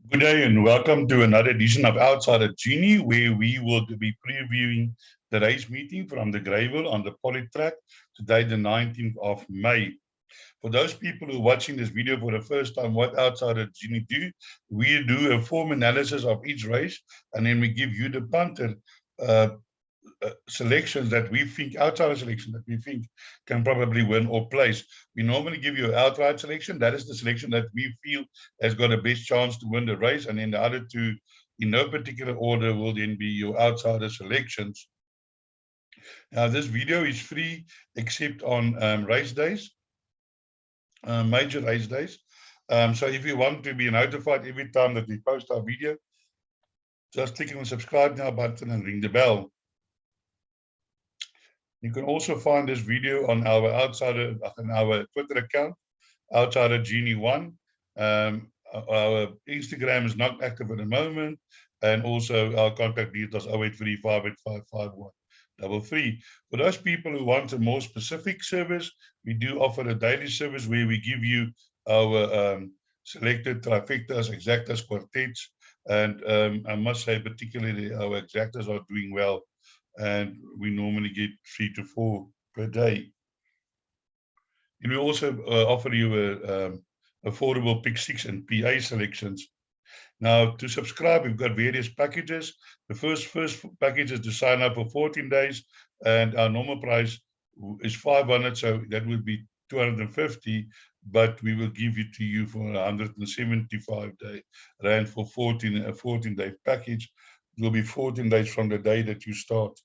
Good day and welcome to another edition of Outsider Genie, where we will be previewing the race meeting from the Greyville on the poly track today, the 19th of May. For those people who are watching this video for the first time, what Outsider Genie do, we do a form analysis of each race, and then we give you the punter selections that we think, outsider selection that we think can probably win or place. We normally give you an outright selection. That is the selection that we feel has got the best chance to win the race. And then the other two, in no particular order, will then be your outsider selections. Now, this video is free except on race days, major race days. So if you want to be notified every time that we post our video, just click on the subscribe now button and ring the bell. You can also find this video on our Twitter account, Outsider Genie 1. Our Instagram is not active at the moment, and also our contact details 0835855133. For those people who want a more specific service, we do offer a daily service where we give you our selected trifectas, exactas, quartets, and I must say particularly our exactas are doing well, and we normally get 3 to 4 per day. And we also offer you affordable pick 6 and PA selections. Now, to subscribe, we've got various packages. The first package is to sign up for 14 days, and our normal price is 500, so that would be 250, but we will give it to you for 175 rand for a 14-day package. It will be 14 days from the day that you start.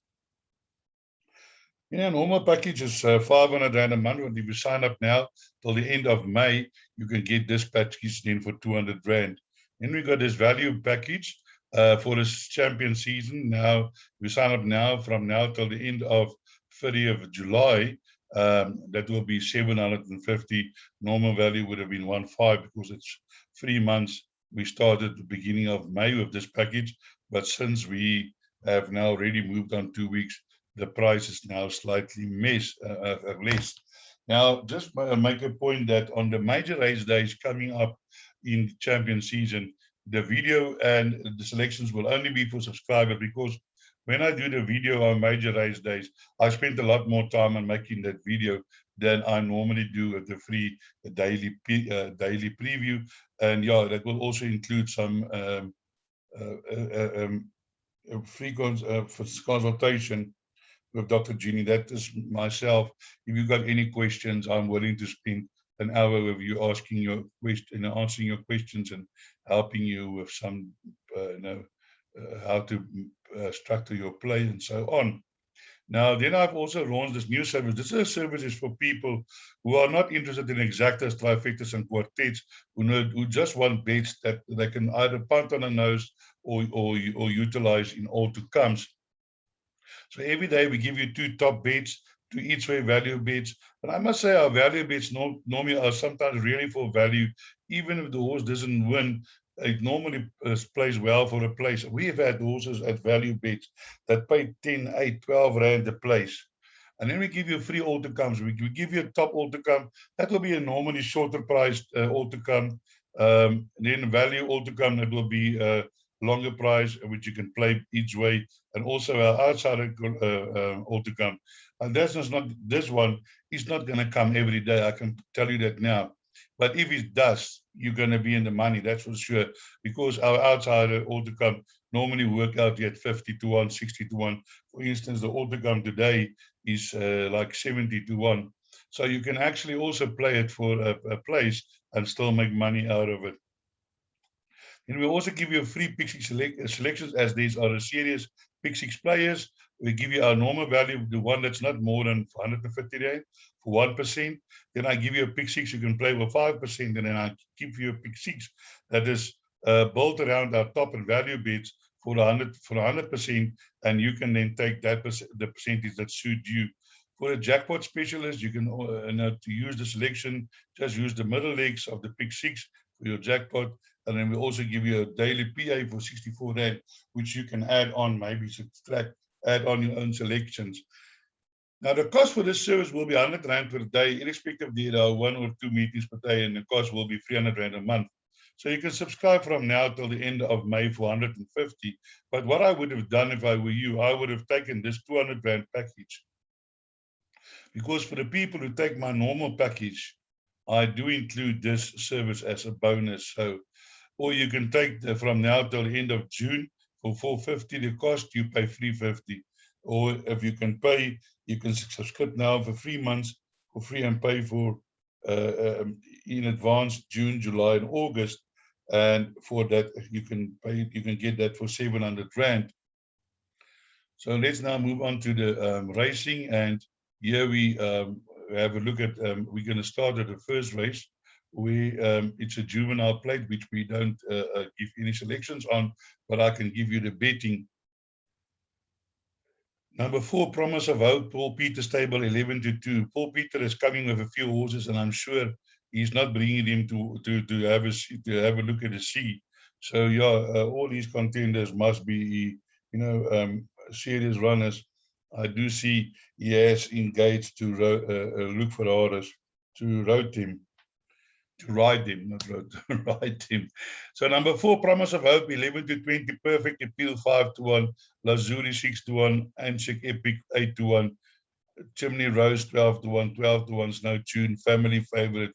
Yeah, normal package is 500 rand a month, and if you sign up now till the end of May, you can get this package then for 200 rand. Then we got this value package for this champion season. Now, we sign up now from now till the end of 30th of July. That will be 750. Normal value would have been 1.5 because it's 3 months. We started at the beginning of May with this package, but since we have now already moved on 2 weeks, the price is now slightly less. Now, just make a point that on the major race days coming up in the champion season, the video and the selections will only be for subscribers, because when I do the video on major race days, I spend a lot more time on making that video than I normally do at the free daily preview. And yeah, that will also include some free consultation with Dr. Genie. That is myself. If you've got any questions, I'm willing to spend an hour with you asking your question, answering your questions, and helping you with some, how to structure your play and so on. Now, then I've also launched this new service. This service is for people who are not interested in exactas, trifectas, and quartets, who just want bets that they can either punt on the nose or utilize in all to comes. So every day we give you 2 top bets, 2 each way value bets. But I must say our value bets normally are sometimes really for value. Even if the horse doesn't win, it normally plays well for a place. We have had horses at value bets that pay 10, 8, 12 rand a place. And then we give you free all to comes. We give you a top all to come. That will be a normally shorter priced all to come. Then value all to come, that will be longer price, which you can play each way, and also our outsider all to come. And this one is not going to come every day. I can tell you that now. But if it does, you're going to be in the money, that's for sure, because our outsider all to come normally work out at 50 to 1, 60 to 1. For instance, the all to come today is like 70 to 1. So you can actually also play it for a place and still make money out of it. And we also give you a free pick 6 selections, as these are a series pick 6 players. We give you our normal value, the one that's not more than 150 rand for 1%. Then I give you a pick 6 you can play with 5%, and then I give you a pick 6 that is built around our top and value bets for 100%, and you can then take that the percentage that suits you. For a jackpot specialist, you can to use the selection, just use the middle legs of the pick 6 for your jackpot. And then we also give you a daily PA for 64 rand, which you can add on, maybe subtract, add on your own selections. Now, the cost for this service will be 100 rand per day, irrespective of there are 1 or 2 meetings per day, and the cost will be 300 rand a month. So you can subscribe from now till the end of May for 150. But what I would have done if I were you, I would have taken this 200 Rand package. Because for the people who take my normal package, I do include this service as a bonus. So, or you can take from now till the end of June for 450. The cost you pay 350. Or if you can pay, you can subscribe now for 3 months for free and pay for in advance June, July, and August. And for that you can pay. You can get that for 700 Rand. So let's now move on to the racing, and here we have a look at, we're going to start at the first race. It's a juvenile plate, which we don't give any selections on, but I can give you the betting. Number 4, Promise of Hope, Paul Peter stable 11-2. Paul Peter is coming with a few horses, and I'm sure he's not bringing them to have a look at the sea. So yeah, all these contenders must be, serious runners. I do see he has engaged to look for orders to ride them, not road, to ride them. So number 4, Promise of Hope, 11-20, Perfect Appeal 5-1, Lazuli 6-1, Anshik Epic 8-1, Chimney Rose 12-1, 12-1, Snow Tune, Family Favorite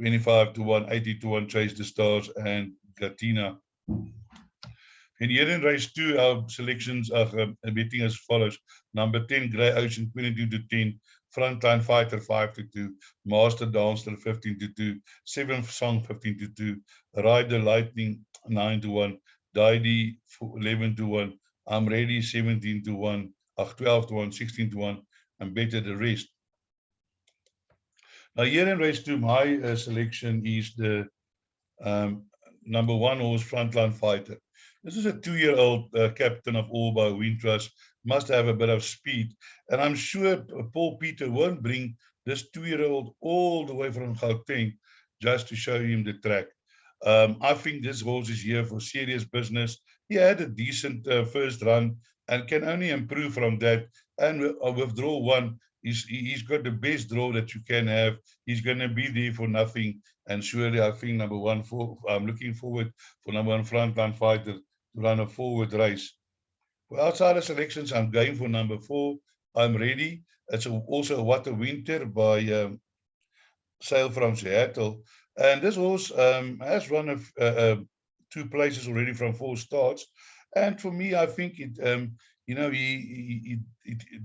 25-1, 80-1, Chase the Stars, and Gatina. And here in race 2, our selections are betting as follows. Number 10, Grey Ocean 22-10, Frontline Fighter 5-2, Master Dancer 15-2, 7th Song 15-2, Ride the Lightning 9-1, Didi 11-1, I'm Ready 17-1, 12-1, 16-1, and Better the Rest. Now here in race 2, my selection is the number 1 horse, Frontline Fighter. This is a 2-year-old captain of all by Wintras, must have a bit of speed. And I'm sure Paul Peter won't bring this 2-year-old all the way from Gauteng just to show him the track. I think this horse is here for serious business. He had a decent first run and can only improve from that. And with draw 1, he's got the best draw that you can have. He's going to be there for nothing. And surely I think number 1, I'm looking forward for number 1 Frontline Fighter to run a forward race. For outsider selections, I'm going for number 4, I'm Ready. It's also What a Winter by Sail from Seattle. And this horse has run 2 places already from 4 starts. And for me, I think it,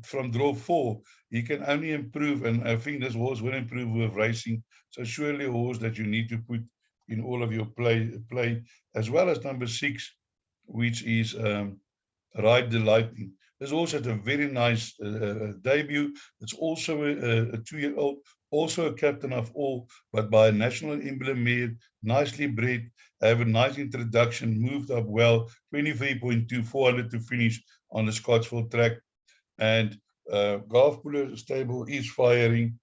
from draw 4, he can only improve. And I think this horse will improve with racing. So surely a horse that you need to put in all of your play, as well as number 6, which is Ride the Lightning. This horse had a very nice debut. It's also a 2-year-old, also a captain of all, but by a national emblem mare, nicely bred, have a nice introduction, moved up well, 23.2, 400 to finish on the Scottsville track. And Golfpooler stable is firing.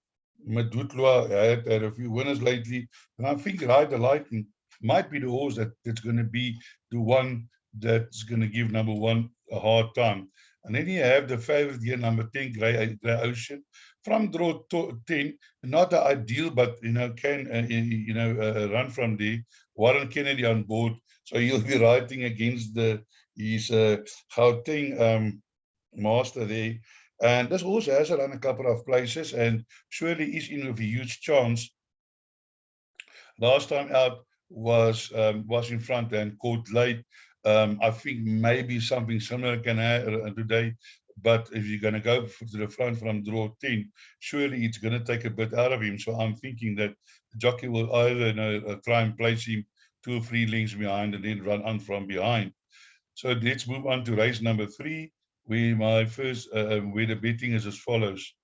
Madutloa had a few winners lately. And I think Ride the Lightning might be the horse that's going to be the one that's going to give number 1 a hard time. And then you have the favorite here, number 10, Grey Ocean. From draw 10, not the ideal, but, can, run from there. Warren Kennedy on board. So he'll be riding against his Gauteng master there. And this horse has run a couple of places and surely is in with a huge chance. Last time out was in front and caught late. I think maybe something similar can happen today, but if you're going to go to the front from draw 10, surely it's going to take a bit out of him. So I'm thinking that the jockey will either try and place him 2 or 3 lengths behind and then run on from behind. So let's move on to race number 3, where my first where the betting is as follows.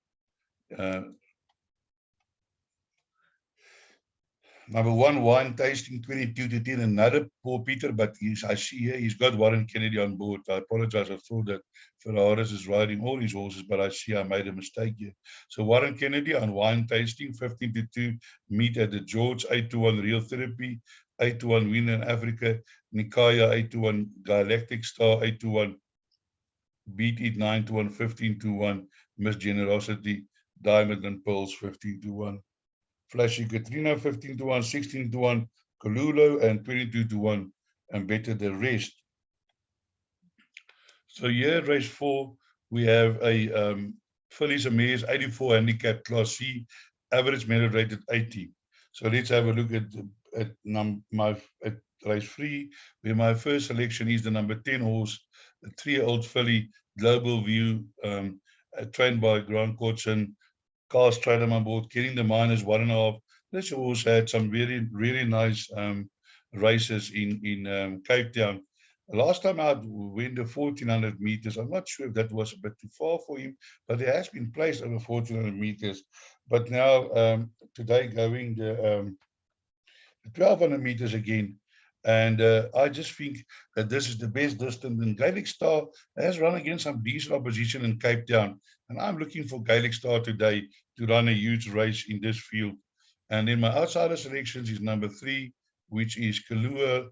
Number 1, Wine Tasting 22-10, another Paul Peter, but I see here he's got Warren Kennedy on board. I apologize, I thought that Ferraris is riding all these horses, but I see I made a mistake here. So Warren Kennedy on Wine Tasting, 15-2, Meet at the George, 8-1, Real Therapy, 8-1, Win in Africa, Nikaya, 8-1, Galactic Star, 8-1, Beat It, 9-1, 15-1, Miss Generosity, Diamond and Pearls, 15-1. Flashy Katrina, 15-1, 16-1, Colulo, and 22-1, and better the rest. So here, race 4, we have a fillies and mares, 84 handicap, Class C, average merit rated 80. So let's have a look at race 3, where my first selection is the number 10 horse, the 3-year-old filly, Global View, trained by Grant Courtson. Carl Stradham on board, getting the -1.5. This horse had some really nice races in Cape Town. Last time out, went the 1400 meters. I'm not sure if that was a bit too far for him, but he has been placed over 1400 meters. But now, today, going the 1200 meters again. And I just think that this is the best distance. And Gaelic Star has run against some decent opposition in Cape Town. And I'm looking for Gaelic Star today to run a huge race in this field. And then my outsider selections is number 3, which is Kaluala,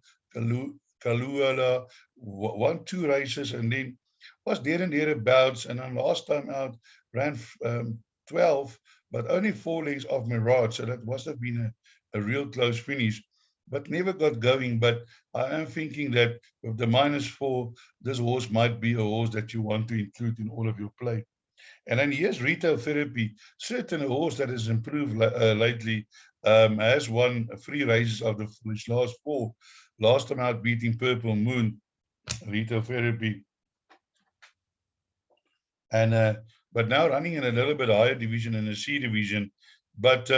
won 2 races and then was there and thereabouts. And then last time out ran 12, but only 4 lengths off Mirage. So that must have been a real close finish, but never got going. But I am thinking that with the -4, this horse might be a horse that you want to include in all of your play. And then here's Retail Therapy, certainly a horse that has improved lately, has won 3 races out of his last 4. Last time out beating Purple Moon, Retail Therapy. And but now running in a little bit higher division, in the C division. But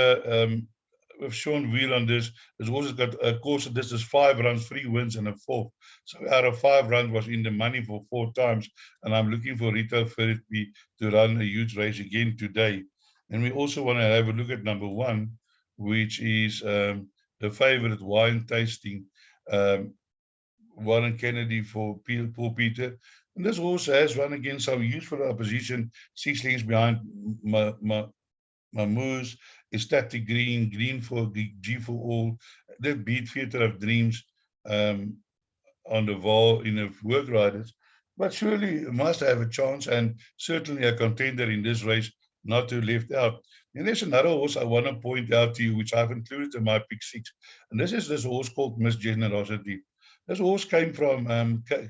with Sean Wheel on this horse has got a course of this is 5 runs, 3 wins, and a 4th. So out of 5 runs was in the money for 4 times. And I'm looking for Retail Therapy to run a huge race again today. And we also want to have a look at number 1, which is the favorite Wine Tasting, Warren Kennedy for Paul Peter. And this horse has run against some useful opposition, 6 lengths behind Mamoose, Ecstatic Green, Green for G for All. They beat Theatre of Dreams on the wall in the work riders. But surely must have a chance, and certainly a contender in this race, not to left out. And there's another horse I want to point out to you, which I've included in my pick 6. And this is this horse called Miss Generosity. This horse came from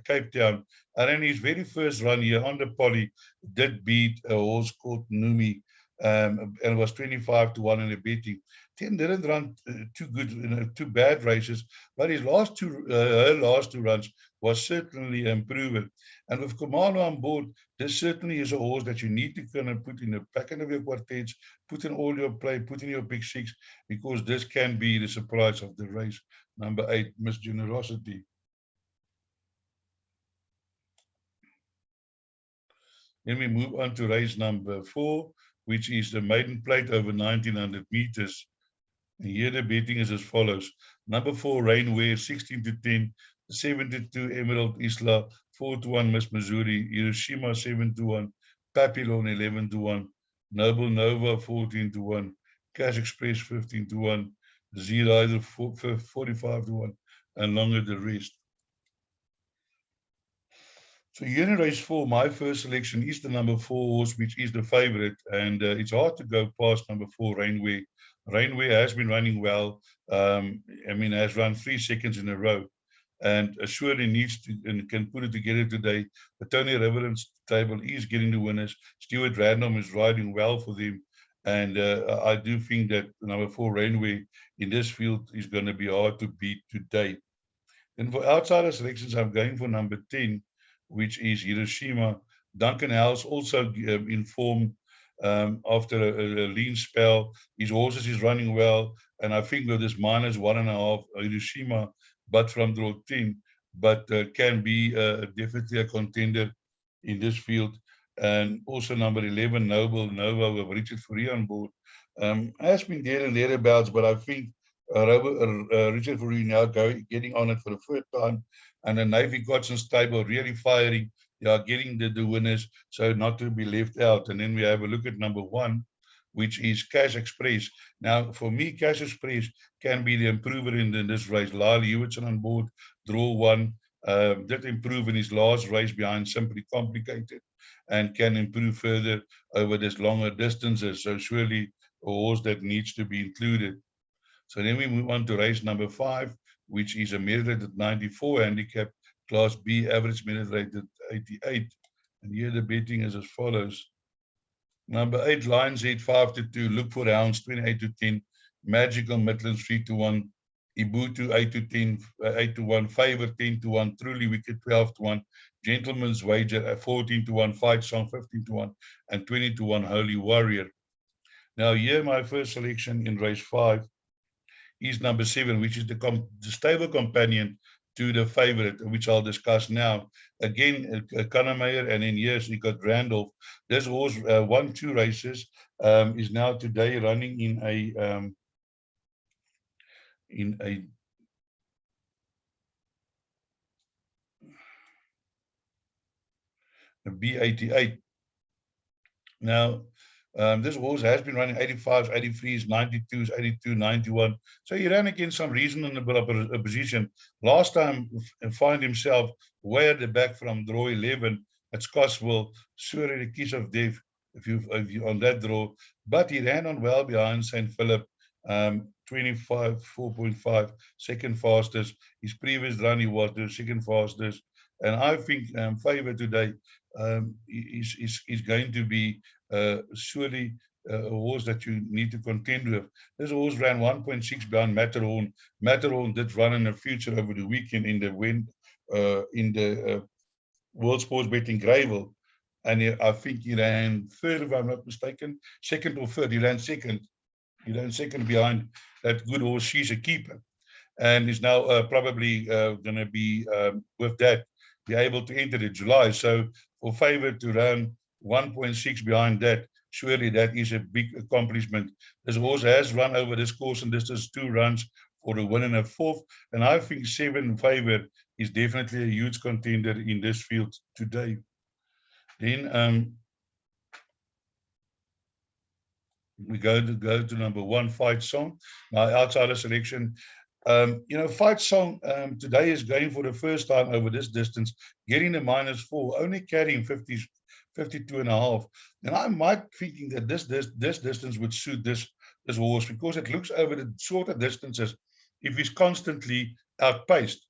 Cape Town, and in his very first run here on the Poly, did beat a horse called Numi, and was 25-1 in the betting. Then didn't run too good, 2 bad races, but his her last 2 runs was certainly improving. And with Kamano on board, this certainly is a horse that you need to kind of put in the back end of your quartets, put in all your play, put in your pick 6, because this can be the surprise of the race. Number 8, Miss Generosity. Then we move on to race number 4, which is the maiden plate over 1900 meters. And here the betting is as follows. Number 4, Rainwear, 16-10. 7-2, Emerald Isla. 4-1, Miss Missouri. Hiroshima, 7-1. Papillon, 11-1. Noble Nova, 14-1. Cash Express, 15-1. Z-Rider, 45-1. And longer the rest. So here in race 4, my first selection is the number 4 horse, which is the favorite. And it's hard to go past number 4, Rainway. Rainway has been running well. Has run 3 seconds in a row. And surely needs to and can put it together today. The Tony Reverence table is getting the winners. Stuart Random is riding well for them. And I do think that number 4, Rainway, in this field is going to be hard to beat today. Then for outsider selections, I'm going for number 10, which is Hiroshima. Duncan House also in form after a lean spell. His horses is running well, and I think with this -1.5 Hiroshima, but from draw 10, but can be definitely a contender in this field. And also number 11, Noble Nova with Richard Fourie on board. Has been there and thereabouts, but I think Richard Fourie now getting on it for the first time, and the Navy Godson stable really firing. They are getting the winners, so not to be left out. And then we have a look at number 1, which is Cash Express. Now, for me, Cash Express can be the improver in this race. Lyle Hewitson on board, draw 1, did improve in his last race behind Simply Complicated, and can improve further over this longer distances. So surely a horse that needs to be included. So then we move on to race number 5, which is a merit rated 94 handicap, Class B, average merit rated 88. And here the betting is as follows. Number 8, Lions 8, 5-2. Look for rounds 28-10. Magical Midlands 3-1. Ibutu 8-10, 8-1. Favor 10-1. Truly Wicked 12-1. Gentleman's Wager at 14-1. Fight Song 15-1. And 20-1 Holy Warrior. Now here my first selection in race 5 is number 7, which is the stable companion to the favorite, which I'll discuss now. Again, Kannemeyer, and in years he got Randolph. This horse won 2 races, is now today running in a B88. Now, this horse has been running 85s, 83s, 92s, 82, 91. So he ran against some reasonable opposition. Last time, find himself way at the back from draw 11 at Scottsville, surely the kiss of death if you on that draw. But he ran on well behind St. Philip, 25, 4.5, second fastest. His previous run, he was the second fastest. And I think favor today is going to be surely a horse that you need to contend with. This horse ran 1.6 behind Matterhorn. Matterhorn did run in the future over the weekend in the World Sports Betting Greyville. And I think he ran third, if I'm not mistaken, second or third. He ran second. He ran second behind that good horse, She's a Keeper. And is now probably going to be, with that, be able to enter the July. So for favor to run 1.6 behind that, surely that is a big accomplishment. This horse has run over this course and distance 2 runs for a win and a 4th. And I think 7 favor is definitely a huge contender in this field today. Then we go to number 1, Fight Song, my outsider selection. Fight Song today is going for the first time over this distance, getting the -4, only carrying 52.5. And I might thinking that this distance would suit this horse because it looks over the shorter distances if he's constantly outpaced.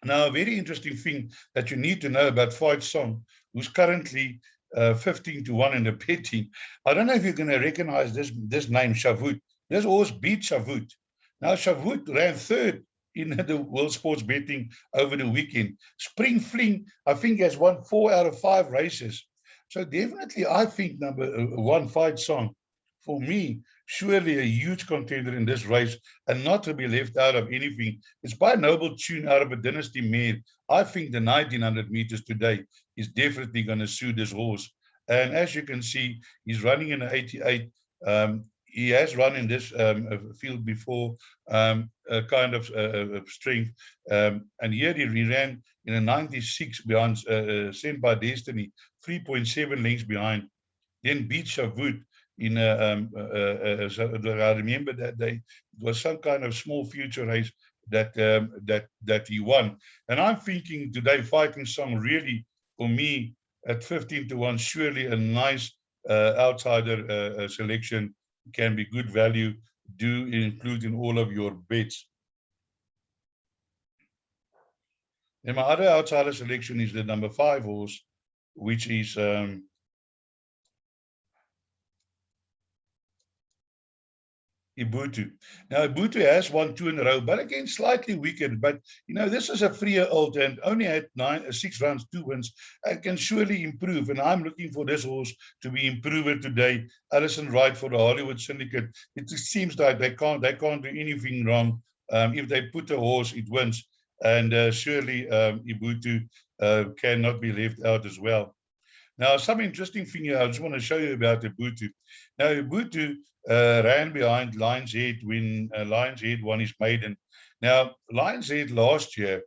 Now, a very interesting thing that you need to know about Fight Song, who's currently 15-1 in the betting. I don't know if you're going to recognize this name, Shavut. This horse beat Shavut. Now, Shavut ran third in the World Sports Betting over the weekend. Spring Fling, I think, has won 4 out of 5 races. So definitely, I think number 1, Fight Song, for me, surely a huge contender in this race and not to be left out of anything. It's by Noble Tune out of a Dynasty mare. I think the 1900 meters today is definitely going to suit this horse. And as you can see, he's running in an 88. He has run in this field before, a kind of strength. And here he ran in a 96 behind Sent by Destiny, 3.7 lengths behind. Then beat Shavut in I remember that day, it was some kind of small future race that he won. And I'm thinking today, Fighting Song really, for me, at 15-1, surely a nice outsider selection, can be good value. Do include in all of your bets. And my other outsider selection is the number 5 horse, which is Ibutu. Now, Ibutu has won 2 in a row, but again, slightly weakened. But, this is a 3-year-old and only had 6 runs, 2 wins, and can surely improve. And I'm looking for this horse to be improver today. Alison Wright for the Hollywood Syndicate. It seems like they can't do anything wrong. If they put a horse, it wins. And surely Ibutu cannot be left out as well. Now, some interesting thing here I just want to show you about Ibutu. Now, Ibutu ran behind Lion's Head when Lion's Head won his maiden. Now, Lion's Head last year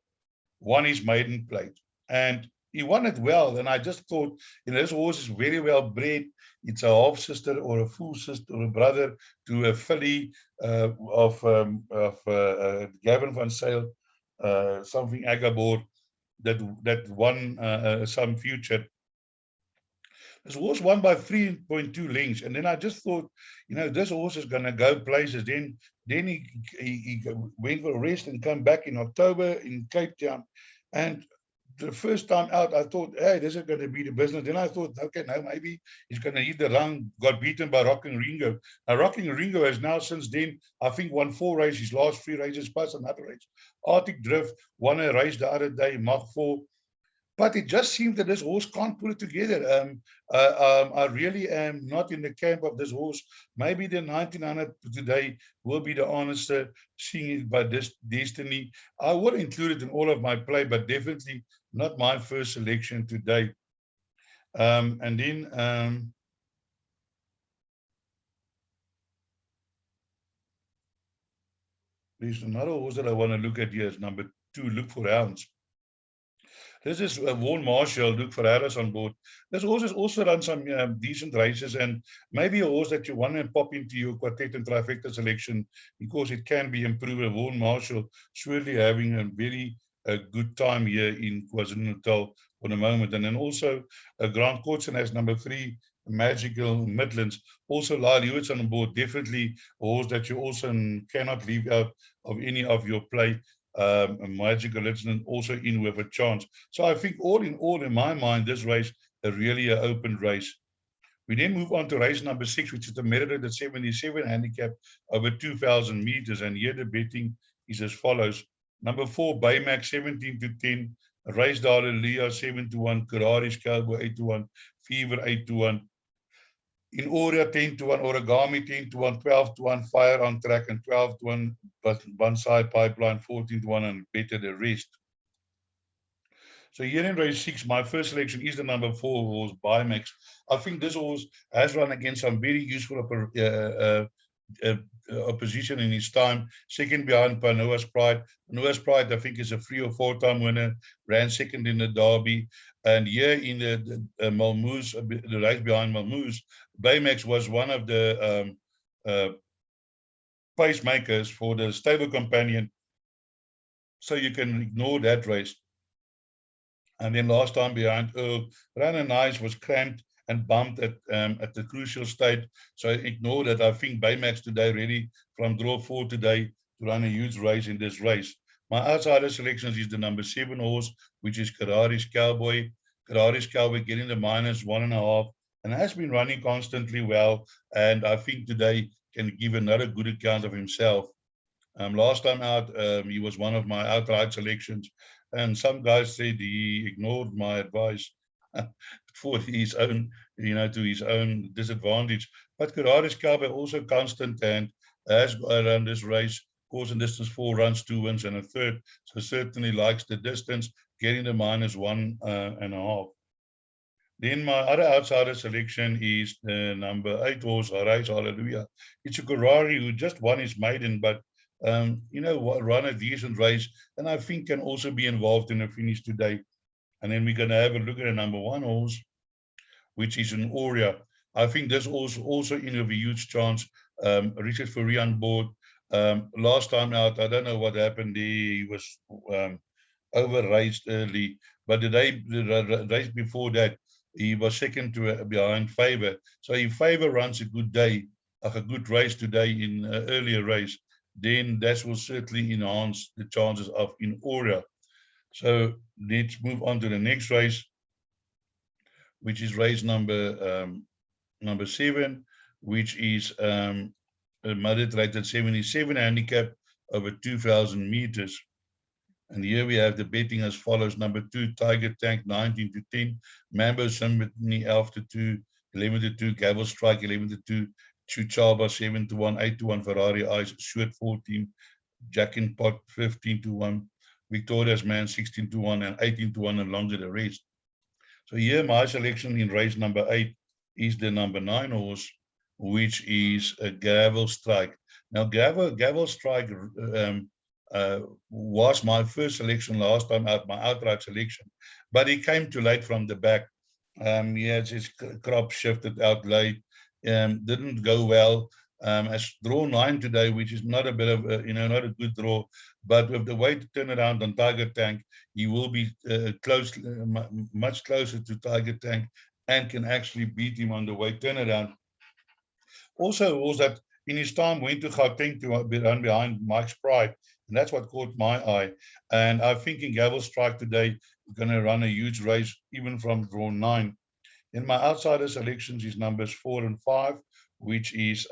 won his maiden plate, and he won it well. And I just thought, this horse is very well bred. It's a half sister or a full sister or a brother to a filly of Gavin van Sale, something Agabor, that won some future. This horse won by 3.2 lengths. And then I just thought, this horse is going to go places. Then Then he went for a rest and come back in October in Cape Town. And the first time out, I thought, hey, this is going to be the business. Then I thought, okay, now maybe he's going to hit the run. Got beaten by Rocking Ringo. Now, Rocking Ringo has now since then, I think, won 4 races, his last 3 races, plus another race. Arctic Drift won a race the other day, Mach 4. But it just seems that this horse can't pull it together. I really am not in the camp of this horse. Maybe the 1900 today will be the answer, seeing it by this destiny. I would include it in all of my play, but definitely not my first selection today. And then there's another horse that I want to look at here is number 2, Look for Hounds. This is Vaughan Marshall, Luke Ferreira's on board. This horse has also run some decent races, and maybe a horse that you want to pop into your quartet and trifecta selection because it can be improved. Vaughan Marshall surely having a very good time here in KwaZulu-Natal for the moment. And then also Grant Courtson has number 3, Magical Midlands. Also Lyle Hewitson on board, definitely a horse that you also cannot leave out of any of your play. Magical Legend also in with a chance. So I think all in my mind, this race is really an open race. We then move on to race number 6, which is the merited at 77 handicap over 2,000 meters. And here the betting is as follows. Number 4, Baymax 17 to 10, Race Dollar Leah 7 to 1, Karari's Cowboy 8 to 1, Fever 8 to 1. In Oria 10 to 1, Origami 10 to 1, 12 to 1, Fire on Track and 12 to 1, but Bonsai Pipeline 14 to 1, and better the rest. So here in race 6, my first selection is the number 4 horse, Bimax. I think this horse has run against some very useful opposition in his time. Second behind Panoa's Pride. Panoa's Pride, I think, is a 3 or 4 time winner. Ran second in the Derby. And here in the Malmoos, the race behind Malmoos, Baymax was one of the pacemakers for the stable companion. So you can ignore that race. And then last time behind Earl, Ran and Nice was cramped and bumped at the crucial state. So ignore that. I think Baymax today ready from draw 4 today to run a huge race in this race. My outsider selections is the number 7 horse, which is Karari's Cowboy. Karari's Cowboy getting the -1.5 and has been running constantly well. And I think today can give another good account of himself. Last time out, he was one of my outright selections. And some guys said he ignored my advice for his own, to his own disadvantage. But Karari's Cowboy also constant and has run this race, course and distance 4 runs, 2 wins and a third. So certainly likes the distance, getting the -1.5. Then my other outsider selection is the number 8 horse, Arise Hallelujah. It's a Karari who just won his maiden, but run a decent race, and I think can also be involved in the finish today. And then we're going to have a look at the number 1 horse, which is an Oria. I think this horse also in a huge chance. Richard Fourie on board. Last time out, I don't know what happened there. He was over-raced early, but the race before that, he was second to behind Favor. So if Favor runs a good day, a good race today in an earlier race, then that will certainly enhance the chances of in Oria. So let's move on to the next race, which is race number 7, which is a Madrid rated 77 handicap over 2,000 meters. And here we have the betting as follows. Number 2, Tiger Tank 19 to 10, Mambo Symphony 11 to 2, 11 to 2, Gavel Strike 11 to 2, Chuchaba 7 to 1, 8 to 1, Ferrari Ice, Short 14, Jackpot 15 to 1, Victoria's Man 16 to 1, and 18 to 1, and longer the rest. So here my selection in race number 8 is the number 9 horse, which is a Gavel Strike. Now Gavel Strike was my first selection last time out, my outright selection, but he came too late from the back. He had his crop shifted out late. Didn't go well. As draw 9 today, which is not a bit of not a good draw, but with the way to turn around on Tiger Tank, he will be much closer to Tiger Tank and can actually beat him on the way turnaround. Also, was that in his time went to Gauteng to run behind Mike's Pride, and that's what caught my eye. And I think in Gavel Strike today, we're going to run a huge race, even from draw 9. In my outsider selections is numbers 4 and 5, which is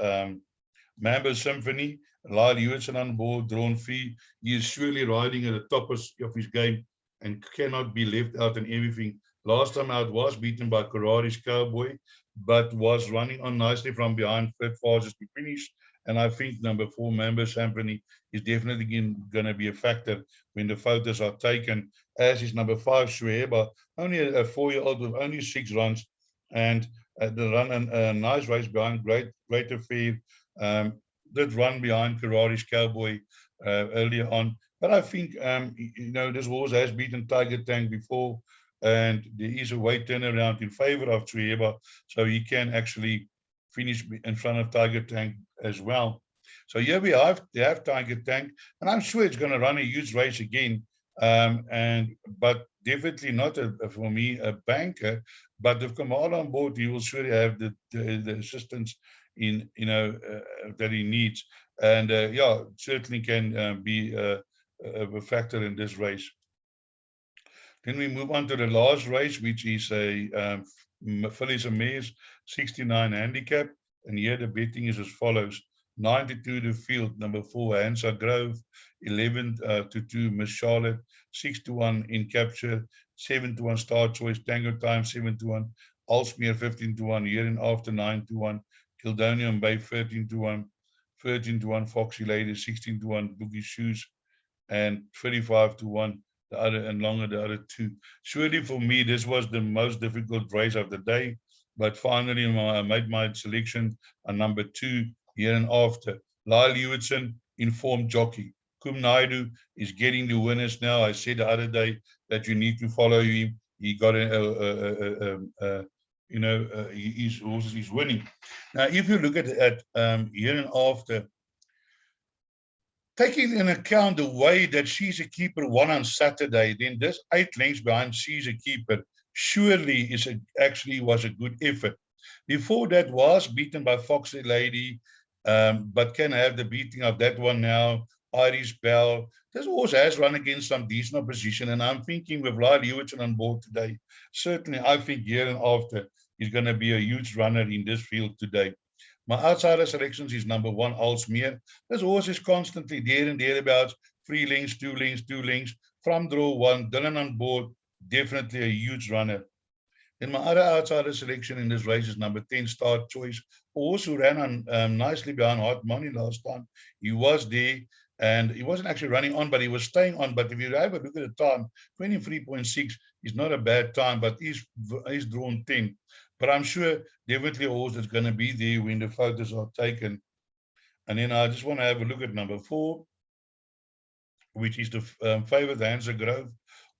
Mambo Symphony. Lyle Hewitson on board, drawn 3. He is surely riding at the top of his game and cannot be left out in everything. Last time out was beaten by Karadi's Cowboy, but was running on nicely from behind, third fastest to finish. And I think number 4, Mambo Symphony, is definitely going to be a factor when the photos are taken, as is number 5, Shueba, only a 4-year-old with only 6 runs, and the run a nice race behind Great Affair. Did run behind Karadi's Cowboy earlier on. But I think, this horse has beaten Tiger Tank before, and there is a weight turnaround in favor of Trueba, so he can actually finish in front of Tiger Tank as well. So here we have Tiger Tank, and I'm sure it's going to run a huge race again, but definitely not for me a banker. But if Kamal on board, he will surely have the assistance in that he needs, and certainly can be a factor in this race. Then we move on to the last race, which is a Fillies and Mares 69 handicap, and here the betting is as follows: 92 the field, number 4 Hansa Grove, 11 to 2 Miss Charlotte, 6 to 1 in capture, 7 to 1 Star Choice, Tango Time 7 to 1, Alsmeer 15 to 1, Here and After 9 to 1, Kildonian Bay 13 to 1, 13 to 1 Foxy Lady, 16 to 1 Boogie Shoes, and 35 to 1 the other, and longer the other 2. Surely for me, this was the most difficult race of the day, but finally I made my selection on number 2, Here and After. Lyle Hewitson, informed jockey. Kum Naidu is getting the winners now. I said the other day that you need to follow him. He got he's winning. Now, if you look at Here and After, taking into account the way that She's a Keeper won on Saturday, then this 8 lengths behind She's a Keeper surely actually was a good effort. Before that was beaten by Foxy Lady, but can have the beating of that one now. Irish Bell. This horse has run against some decent opposition, and I'm thinking with Lyle Hewitson on board today, certainly I think Here and After is going to be a huge runner in this field today. My outsider selections is number 1, Alsmeer. This horse is constantly there and thereabouts, 3 lengths, 2 lengths, 2 lengths. From draw 1, Dylan on board, definitely a huge runner. Then my other outsider selection in this race is number 10, Star Choice. A horse who ran on nicely behind Hot Money last time. He was there, and he wasn't actually running on, but he was staying on. But if you have a look at the time, 23.6 is not a bad time, but he's drawn 10. But I'm sure definitely a horse that's going to be there when the photos are taken. And then I just want to have a look at number 4, which is the favorite Hansa Grove.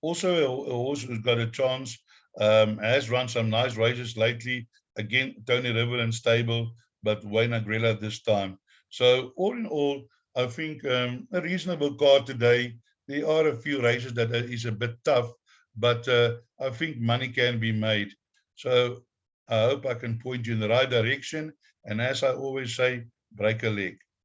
Also a horse who's got a chance, has run some nice races lately. Again, Tony River and stable, but Wayne Agrella this time. So all in all, I think a reasonable card today. There are a few races that is a bit tough, but I think money can be made. So I hope I can point you in the right direction. And as I always say, break a leg.